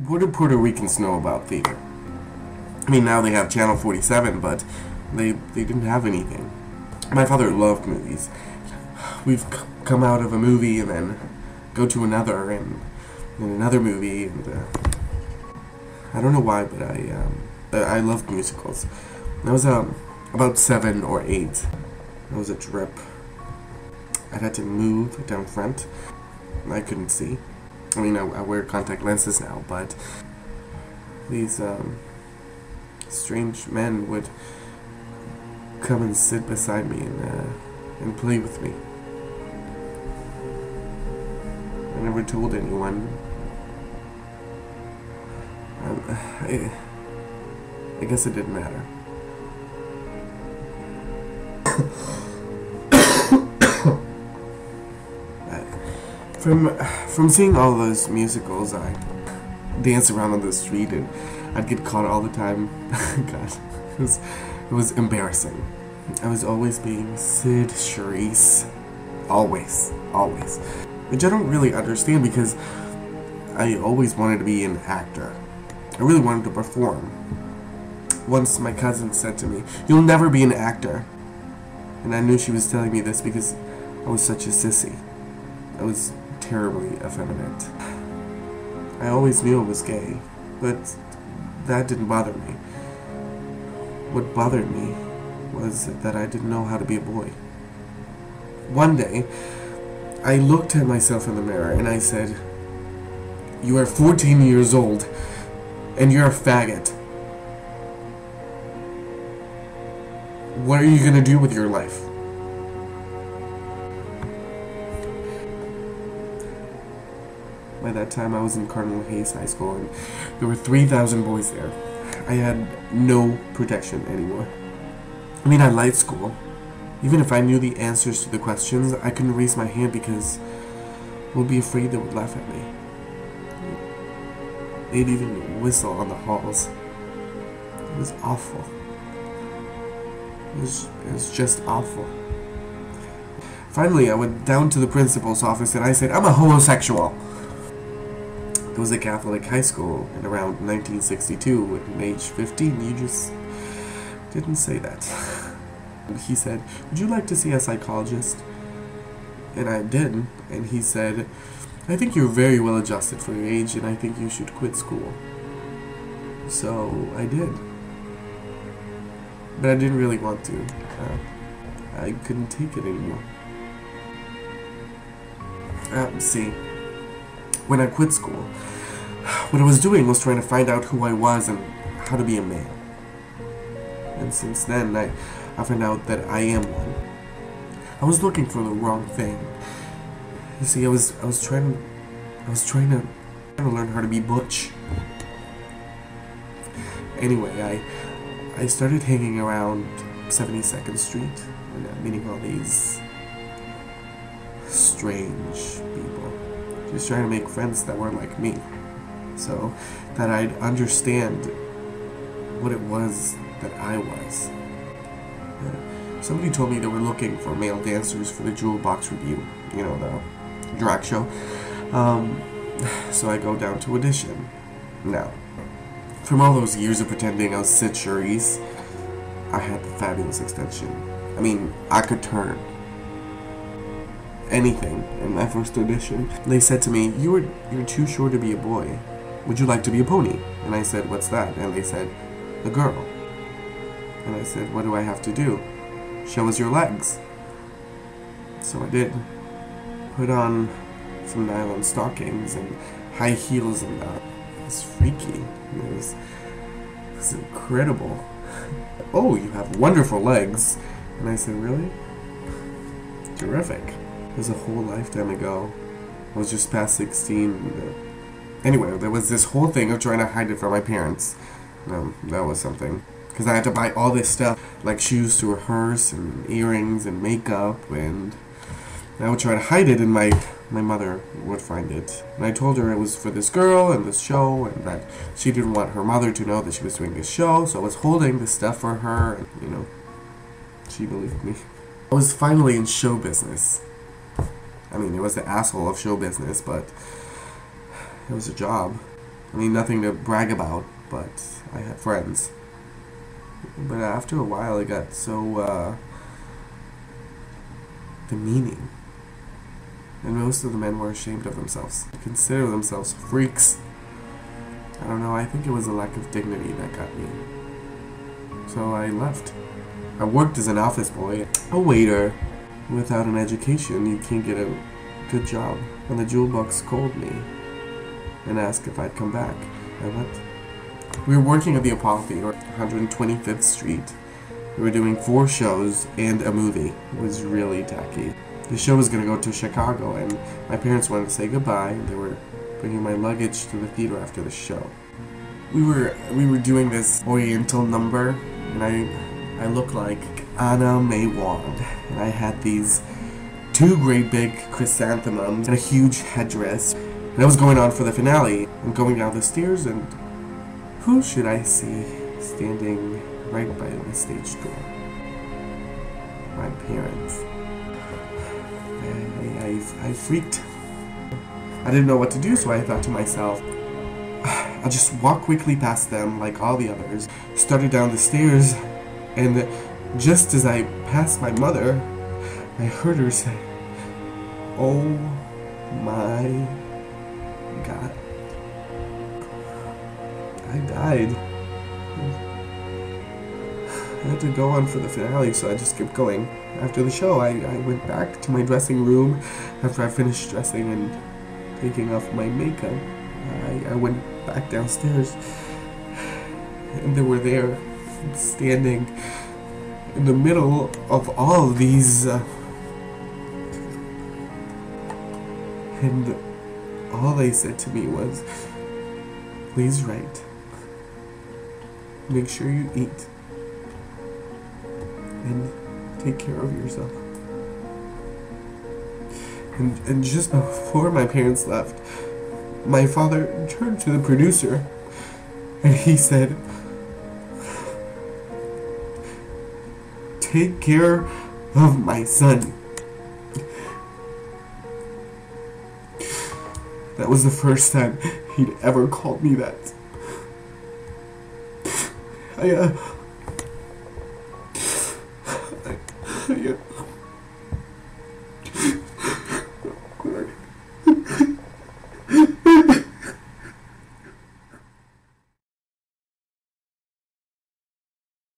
What do Puerto Ricans know about theater? I mean, now they have Channel 47, but they didn't have anything. My father loved movies. We've come out of a movie and then go to another and then another movie, and I don't know why, but I loved musicals. I was about 7 or 8. It was a trip. I had to move down front. I couldn't see. I mean, I wear contact lenses now, but these strange men would come and sit beside me and play with me. I never told anyone. I guess it didn't matter. From seeing all those musicals, I dance around on the street and I'd get caught all the time. God, it was embarrassing. I was always being Sid Charisse. Always. Which I don't really understand because I always wanted to be an actor. I really wanted to perform. Once my cousin said to me, "You'll never be an actor." And I knew she was telling me this because I was such a sissy. I was terribly effeminate. I always knew I was gay, but that didn't bother me. What bothered me was that I didn't know how to be a boy. One day, I looked at myself in the mirror and I said, "You are 14 years old, and you're a faggot. What are you gonna do with your life?" By that time, I was in Cardinal Hayes High School, and there were 3,000 boys there. I had no protection anymore. I mean, I liked school. Even if I knew the answers to the questions, I couldn't raise my hand because I would be afraid they would laugh at me. They'd even whistle on the halls. It was awful. It was just awful. Finally, I went down to the principal's office and I said, "I'm a homosexual." It was a Catholic high school in around 1962. At age 15, you just didn't say that. He said, "Would you like to see a psychologist?" And I did, and he said, "I think you're very well adjusted for your age, and I think you should quit school." So I did. But I didn't really want to. I couldn't take it anymore. See, when I quit school, what I was doing was trying to find out who I was and how to be a man. And since then, I found out that I am one. I was looking for the wrong thing. You see, I was trying to learn how to be butch. Anyway, I started hanging around 72nd Street and meeting all these strange people. Just trying to make friends that weren't like me, so that I'd understand what it was that I was. Somebody told me they were looking for male dancers for the Jewel Box Review, you know, the drag show. So I go down to audition. Now, from all those years of pretending I was Sid Charisse, I had the fabulous extension. I mean, I could turn anything in my first audition. They said to me, you're too short to be a boy. Would you like to be a pony?" And I said, "What's that?" And they said, "A girl." And I said, "What do I have to do?" "Show us your legs." So I did. Put on some nylon stockings and high heels, and it was freaky. It was incredible. "Oh, you have wonderful legs." And I said, "Really?" Terrific. It was a whole lifetime ago. I was just past 16. Anyway, there was this whole thing of trying to hide it from my parents. That was something. Because I had to buy all this stuff, like shoes to rehearse, and earrings, and makeup, and I would try to hide it, and my mother would find it. And I told her it was for this girl and this show, and that she didn't want her mother to know that she was doing this show, so I was holding this stuff for her, and, you know, she believed me. I was finally in show business. I mean, it was the asshole of show business, but it was a job. I mean, nothing to brag about, but I had friends. But after a while, it got so demeaning. And most of the men were ashamed of themselves. They consider themselves freaks. I don't know, I think it was a lack of dignity that got me. So I left. I worked as an office boy, a waiter. Without an education, you can't get a good job. And the jewel box called me and asked if I'd come back. I went. We were working at the Apollo Theater, 125th Street. We were doing 4 shows and a movie. It was really tacky. The show was going to go to Chicago, and my parents wanted to say goodbye. They were bringing my luggage to the theater after the show. We were doing this Oriental number, and I looked like Anna May Wand, and I had these 2 great big chrysanthemums and a huge headdress. And I was going on for the finale. I'm going down the stairs, and who should I see standing right by the stage door? My parents. I freaked. I didn't know what to do, so I thought to myself, I'll just walk quickly past them like all the others. Started down the stairs, and just as I passed my mother, I heard her say, "Oh my God." I died. I had to go on for the finale, so I just kept going. After the show, I went back to my dressing room after I finished dressing and taking off my makeup. I went back downstairs, and they were there, standing in the middle of all of these, and all they said to me was, "Please write. Make sure you eat. And take care of yourself." And just before my parents left, my father turned to the producer and he said, "Take care of my son." That was the first time he'd ever called me that.